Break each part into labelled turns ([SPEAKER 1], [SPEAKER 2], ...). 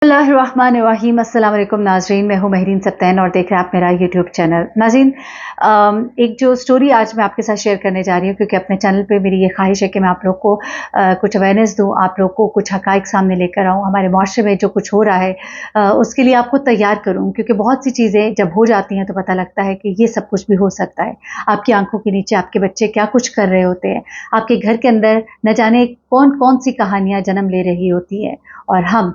[SPEAKER 1] बिस्मिल्लाहिर्रहमानिर्रहीम। अस्सलाम वालेकुम नाज़रीन, मैं हूँ महरीन सब्तैन और देख रहे हैं आप मेरा यूट्यूब चैनल। नाज़रीन, एक जो स्टोरी आज मैं आपके साथ शेयर करने जा रही हूँ, क्योंकि अपने चैनल पे मेरी ये ख्वाहिश है कि मैं आप लोग को कुछ अवेयरनेस दूँ, आप लोग को कुछ हक़ाइक़ सामने लेकर आऊँ, हमारे माशरे में जो कुछ हो रहा है उसके लिए आपको तैयार करूँ, क्योंकि बहुत सी चीज़ें जब हो जाती हैं तो पता लगता है कि ये सब कुछ भी हो सकता है। आपकी आंखों के नीचे आपके बच्चे क्या कुछ कर रहे होते हैं, आपके घर के अंदर न जाने कौन-कौन सी कहानियाँ जन्म ले रही होती हैं और हम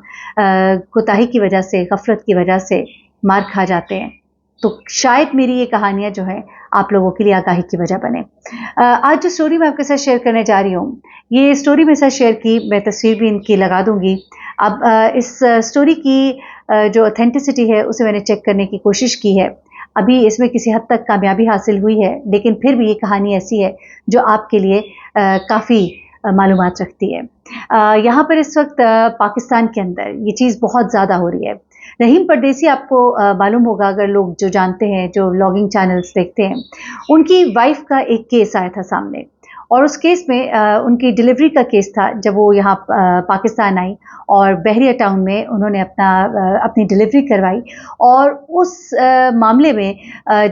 [SPEAKER 1] कोताही की वजह से, गफ़लत की वजह से मार खा जाते हैं। तो शायद मेरी ये कहानियाँ जो हैं आप लोगों के लिए आगाही की वजह बने। आज जो स्टोरी मैं आपके साथ शेयर करने जा रही हूँ, ये स्टोरी मेरे साथ शेयर की, मैं तस्वीर भी इनकी लगा दूँगी। अब इस स्टोरी की जो ऑथेंटिसिटी है उसे मैंने चेक करने की कोशिश की है। अभी इसमें किसी हद तक कामयाबी हासिल हुई है, लेकिन फिर भी ये कहानी ऐसी है जो आपके लिए काफ़ी मालूमात रखती है। यहाँ पर इस वक़्त पाकिस्तान के अंदर ये चीज़ बहुत ज़्यादा हो रही है। रहीम परदेसी आपको मालूम होगा, अगर लोग जो जानते हैं, जो व्लॉगिंग चैनल्स देखते हैं, उनकी वाइफ़ का एक केस आया था सामने और उस केस में उनकी डिलीवरी का केस था जब वो यहाँ पाकिस्तान आई और बहरिया टाउन में उन्होंने अपनी डिलीवरी करवाई और उस मामले में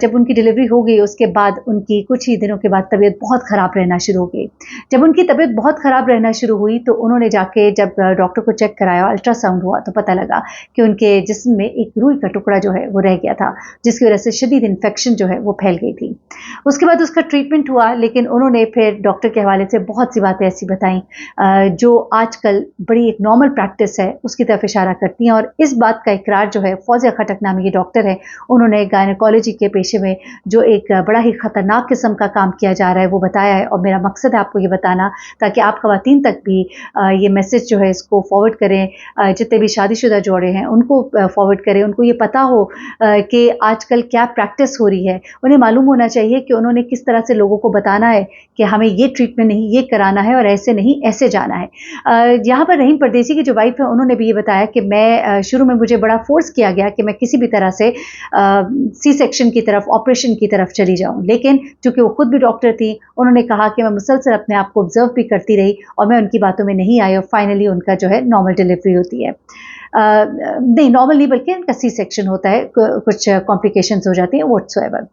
[SPEAKER 1] जब उनकी डिलीवरी हो गई उसके बाद उनकी कुछ ही दिनों के बाद तबीयत बहुत ख़राब रहना शुरू हो गई। जब उनकी तबीयत बहुत ख़राब रहना शुरू हुई तो उन्होंने जाके जब डॉक्टर को चेक कराया, अल्ट्रासाउंड हुआ तो पता लगा कि उनके जिस्म में एक रुई का टुकड़ा जो है वो रह गया था, जिसकी वजह से शदीद इन्फेक्शन जो है वो फैल गई थी। उसके बाद उसका ट्रीटमेंट हुआ, लेकिन उन्होंने फिर डॉक्टर के हवाले से बहुत सी बातें ऐसी बताई जो आजकल बड़ी एक नॉर्मल प्रैक्टिस है उसकी तरफ इशारा करती हैं। और इस बात का इकरार जो है फौजिया खटक नामी ये डॉक्टर है, उन्होंने गायनेकोलॉजी के पेशे में जो एक बड़ा ही ख़तरनाक किस्म का काम किया जा रहा है वो बताया है। और मेरा मकसद है आपको ये बताना, ताकि आप ख़वातीन तक भी ये मैसेज जो है इसको फॉरवर्ड करें, जितने भी शादीशुदा जोड़े हैं उनको फॉरवर्ड करें, उनको ये पता हो कि आजकल क्या प्रैक्टिस हो रही है। उन्हें मालूम होना चाहिए कि उन्होंने किस तरह से लोगों को बताना है कि हमें ये ट्रीटमेंट नहीं, ये कराना है और ऐसे नहीं, ऐसे जाना है। यहाँ पर रहीम परदेसी की जो वाइफ है उन्होंने भी ये बताया कि मैं शुरू में मुझे बड़ा फोर्स किया गया कि मैं किसी भी तरह से सी सेक्शन की तरफ, ऑपरेशन की तरफ चली जाऊँ, लेकिन चूँकि वो खुद भी डॉक्टर थी, उन्होंने कहा कि मैं मुसलसल अपने आप को ऑब्जर्व भी करती रही और मैं उनकी बातों में नहीं आई और फाइनली उनका जो है नॉर्मल डिलीवरी होती है। नहीं, नॉर्मल नहीं बल्कि उनका सी सेक्शन होता है, कुछ कॉम्प्लिकेशंस हो जाती हैं व्हाट्सोएवर।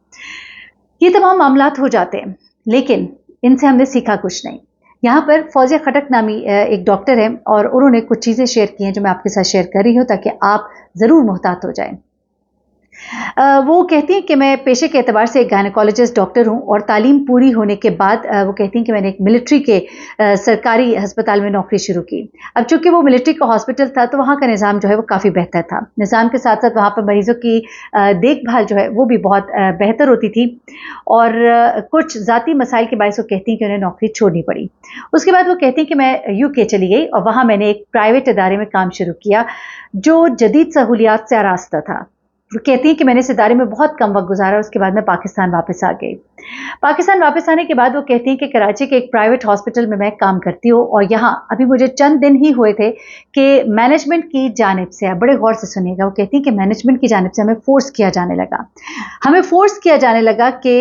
[SPEAKER 1] ये तमाम मामलात हो जाते हैं, लेकिन इनसे हमने सीखा कुछ नहीं। यहाँ पर फौजिया खटक नामी एक डॉक्टर है और उन्होंने कुछ चीज़ें शेयर की हैं जो मैं आपके साथ शेयर कर रही हूँ, ताकि आप ज़रूर मुहतात हो जाएं। वो कहती हैं कि मैं पेशे के एतबार से एक गायनेकोलॉजिस्ट डॉक्टर हूँ और तालीम पूरी होने के बाद वो कहती हैं कि मैंने एक मिलिट्री के सरकारी अस्पताल में नौकरी शुरू की। अब चूँकि वो मिलिट्री का हॉस्पिटल था तो वहाँ का निज़ाम जो है वो काफ़ी बेहतर था। निज़ाम के साथ-साथ वहाँ पर मरीज़ों की देखभाल जो है वो भी बहुत बेहतर होती थी और कुछ ज़ाती मसाइल के बायस वो कहती हैं कि उन्हें नौकरी छोड़नी पड़ी। उसके बाद वो कहती हैं कि मैं यूके चली गई और वहाँ मैंने एक प्राइवेट इदारे में काम शुरू किया, जो जदीद सहूलियात से आरास्ता था। वो कहती हैं कि मैंने इस इदारे में बहुत कम वक़्त गुज़ारा, उसके बाद मैं पाकिस्तान वापस आ गई। पाकिस्तान वापस आने के बाद वो कहती हैं कि कराची के एक प्राइवेट हॉस्पिटल में मैं काम करती हूँ और यहाँ अभी मुझे चंद दिन ही हुए थे कि मैनेजमेंट की जानिब से, आप बड़े गौर से सुनिएगा, वो कहती हैं कि मैनेजमेंट की जानिब से हमें फ़ोर्स किया जाने लगा। हमें फ़ोर्स किया जाने लगा कि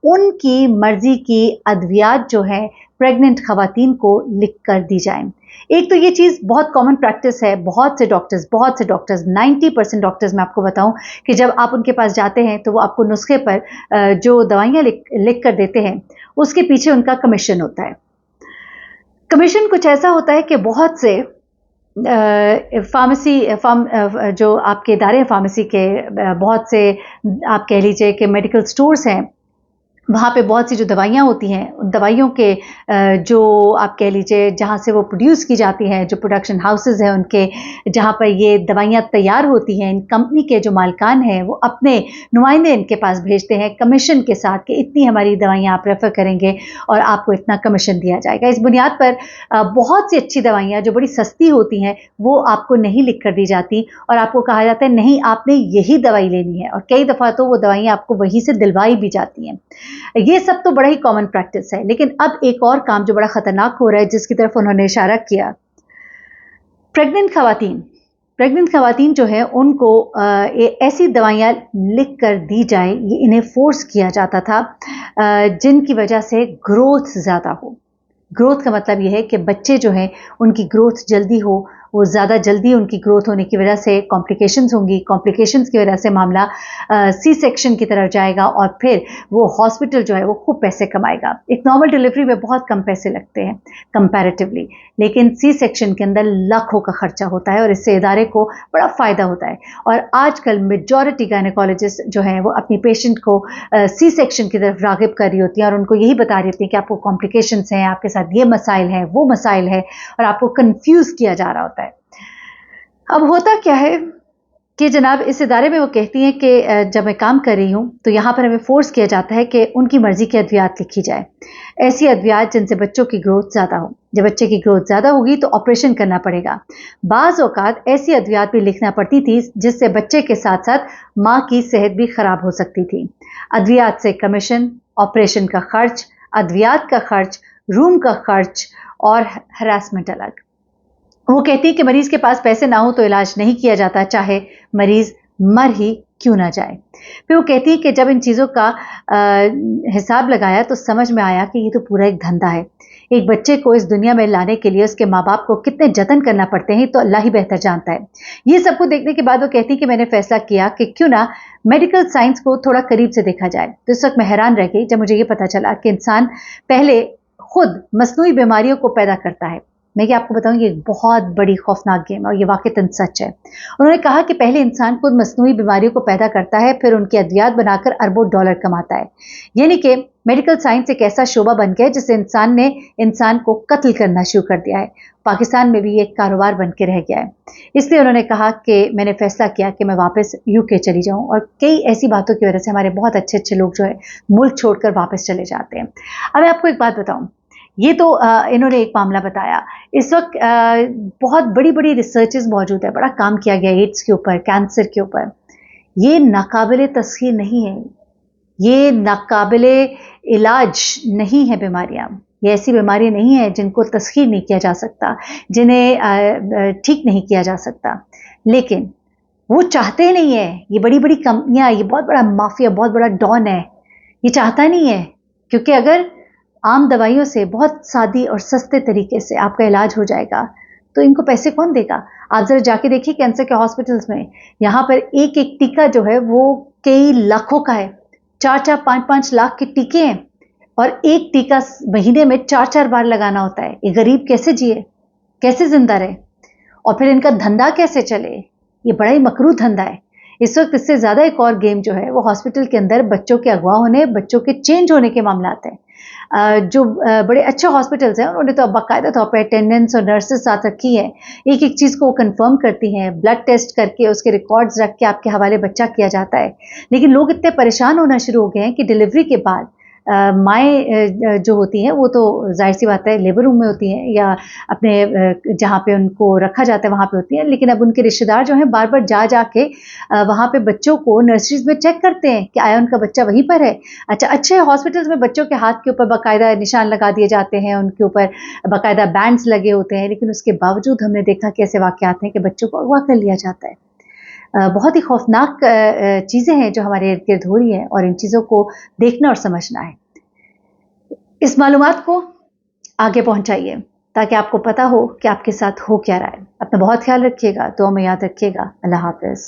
[SPEAKER 1] उनकी मर्ज़ी की अद्वियात जो है प्रेग्नेंट ख़वातीन को लिख कर दी जाएँ। एक तो ये चीज़ बहुत कॉमन प्रैक्टिस है, बहुत से डॉक्टर्स 90% डॉक्टर्स मैं आपको बताऊं कि जब आप उनके पास जाते हैं तो वो आपको नुस्खे पर जो दवाइयाँ लिख कर देते हैं उसके पीछे उनका कमीशन होता है। कमीशन कुछ ऐसा होता है कि बहुत से जो आपके इदारे हैं फार्मेसी के, बहुत से आप कह लीजिए कि मेडिकल स्टोर्स हैं, वहाँ पे बहुत सी जो दवाइयाँ होती हैं, उन दवाइयों के जो आप कह लीजिए जहाँ से वो प्रोड्यूस की जाती हैं, जो प्रोडक्शन हाउसेज़ हैं उनके, जहाँ पर ये दवाइयाँ तैयार होती हैं, इन कंपनी के जो मालिकान हैं वो अपने नुमाइंदे इनके पास भेजते हैं कमीशन के साथ कि इतनी हमारी दवाइयाँ आप रेफ़र करेंगे और आपको इतना कमीशन दिया जाएगा। इस बुनियाद पर बहुत सी अच्छी दवाइयाँ जो बड़ी सस्ती होती हैं वो आपको नहीं लिख कर दी जाती और आपको कहा जाता है नहीं, आपने यही दवाई लेनी है, और कई दफ़ा तो वो दवाइयाँ आपको वहीं से दिलवाई भी जाती हैं। ये सब तो बड़ा ही कॉमन प्रैक्टिस है, लेकिन अब एक और काम जो बड़ा खतरनाक हो रहा है जिसकी तरफ उन्होंने इशारा किया, प्रेग्नेंट खवातीन जो है उनको ऐसी दवाइयाँ लिख कर दी जाए, ये इन्हें फोर्स किया जाता था जिनकी वजह से ग्रोथ ज़्यादा हो। ग्रोथ का मतलब ये है कि बच्चे जो हैं उनकी ग्रोथ जल्दी हो, वो ज़्यादा जल्दी उनकी ग्रोथ होने की वजह से कॉम्प्लिकेशंस होंगी, कॉम्प्लिकेशंस की वजह से मामला सी सेक्शन की तरफ जाएगा और फिर वो हॉस्पिटल जो है वो खूब पैसे कमाएगा। एक नॉर्मल डिलीवरी में बहुत कम पैसे लगते हैं कंपैरेटिवली, लेकिन सी सेक्शन के अंदर लाखों का खर्चा होता है और इससे इदारे को बड़ा फ़ायदा होता है। और आजकल मेजॉरिटी गायनेकोलॉजिस्ट जो हैं वो अपनी पेशेंट को सी सेक्शन की तरफ राग़िब कर रही होती हैं और उनको यही बता रही होती हैं कि आपको कॉम्प्लिकेशंस हैं, आपके साथ ये मसाइल हैं, वो मसाइल है, और आपको कंफ्यूज किया जा रहा होता है। अब होता क्या है कि जनाब इस इदारे में वो कहती हैं कि जब मैं काम कर रही हूँ तो यहाँ पर हमें फोर्स किया जाता है कि उनकी मर्जी की अद्वियात लिखी जाए, ऐसी अद्वियात जिनसे बच्चों की ग्रोथ ज़्यादा हो। जब बच्चे की ग्रोथ ज़्यादा होगी तो ऑपरेशन करना पड़ेगा। बाज़ औक़ात ऐसी अद्वियात भी लिखना पड़ती थी जिससे बच्चे के साथ साथ माँ की सेहत भी ख़राब हो सकती थी। अद्वियात से कमीशन, ऑपरेशन का खर्च, अद्वियात का खर्च, रूम का खर्च और हरासमेंट अलग। वो कहती है कि मरीज के पास पैसे ना हो तो इलाज नहीं किया जाता, चाहे मरीज मर ही क्यों ना जाए। फिर वो कहती है कि जब इन चीज़ों का हिसाब लगाया तो समझ में आया कि ये तो पूरा एक धंधा है। एक बच्चे को इस दुनिया में लाने के लिए उसके माँ बाप को कितने जतन करना पड़ते हैं तो अल्लाह ही बेहतर जानता है। ये सब कुछ देखने के बाद वो कहती कि मैंने फैसला किया कि क्यों ना मेडिकल साइंस को थोड़ा करीब से देखा जाए। तो इस वक्त मैं हैरान रह गई जब मुझे ये पता चला कि इंसान पहले खुद मसनूई बीमारियों को पैदा करता है। मैं ये आपको बताऊं, ये एक बहुत बड़ी खौफनाक गेम है और ये वाक़ईतन सच है। उन्होंने कहा कि पहले इंसान खुद मसनूई बीमारियों को पैदा करता है, फिर उनकी अद्वियात बनाकर अरबों डॉलर कमाता है। यानी कि मेडिकल साइंस एक ऐसा शोबा बन गया है जिससे इंसान ने इंसान को कत्ल करना शुरू कर दिया है। पाकिस्तान में भी एक कारोबार बन के रह गया है। इसलिए उन्होंने कहा कि मैंने फैसला किया कि मैं वापस यूके चली जाऊं, और कई ऐसी बातों की वजह से हमारे बहुत अच्छे अच्छे लोग जो है मुल्क छोड़कर वापस चले जाते हैं। अब मैं आपको एक बात बताऊं, ये तो इन्होंने एक मामला बताया। इस वक्त बहुत बड़ी बड़ी रिसर्चेस मौजूद है, बड़ा काम किया गया एड्स के ऊपर, कैंसर के ऊपर। ये नाकाबिले तस्खीर नहीं है, ये नाकाबिले इलाज नहीं है बीमारियां। ये ऐसी बीमारियां नहीं है जिनको तस्खीर नहीं किया जा सकता, जिन्हें ठीक नहीं किया जा सकता, लेकिन वो चाहते नहीं है। ये बड़ी बड़ी कंपनियां, ये बहुत बड़ा माफिया, बहुत बड़ा डॉन है, ये चाहता नहीं है, क्योंकि अगर आम दवाइयों से बहुत सादी और सस्ते तरीके से आपका इलाज हो जाएगा तो इनको पैसे कौन देगा। आप जरा जाके देखिए कैंसर के हॉस्पिटल्स में, यहाँ पर एक एक टीका जो है वो कई लाखों का है, 4-4, 5-5 लाख के टीके हैं, और एक टीका महीने में 4-4 बार लगाना होता है। ये गरीब कैसे जिए, कैसे जिंदा रहे, और फिर इनका धंधा कैसे चले। ये बड़ा ही मकरूह धंधा है। इस वक्त इससे ज्यादा एक और गेम जो है वो हॉस्पिटल के अंदर बच्चों के अगवा होने, बच्चों के चेंज होने के मामला आते हैं। जो बड़े अच्छे हॉस्पिटल्स हैं उन्होंने तो बाकायदा तौर पर अटेंडेंट्स और नर्सेस साथ रखी हैं, एक एक चीज़ को कंफर्म करती हैं, ब्लड टेस्ट करके उसके रिकॉर्ड्स रख के आपके हवाले बच्चा किया जाता है। लेकिन लोग इतने परेशान होना शुरू हो गए हैं कि डिलीवरी के बाद माएँ जो होती हैं वो तो ज़ाहिर सी बात है लेबर रूम में होती हैं या अपने जहाँ पे उनको रखा जाता है वहाँ पे होती हैं, लेकिन अब उनके रिश्तेदार जो हैं बार बार जा के वहाँ पे बच्चों को नर्सरीज में चेक करते हैं कि आया उनका बच्चा वहीं पर है। अच्छा, अच्छे हॉस्पिटल्स में बच्चों के हाथ के ऊपर बाकायदा निशान लगा दिए जाते हैं, उनके ऊपर बाकायदा बैंड्स लगे होते हैं, लेकिन उसके बावजूद हमने देखा कि ऐसे वाक़यात हैं कि बच्चों को अगवा कर लिया जाता है। बहुत ही खौफनाक चीज़ें हैं जो हमारे इर्द गिर्द हो रही हैं, और इन चीज़ों को देखना और समझना है। इस मालूमात को आगे पहुंचाइए ताकि आपको पता हो कि आपके साथ हो क्या रहा है। अपना बहुत ख्याल रखिएगा, दुआ में याद रखिएगा। अल्लाह हाफ़िज़।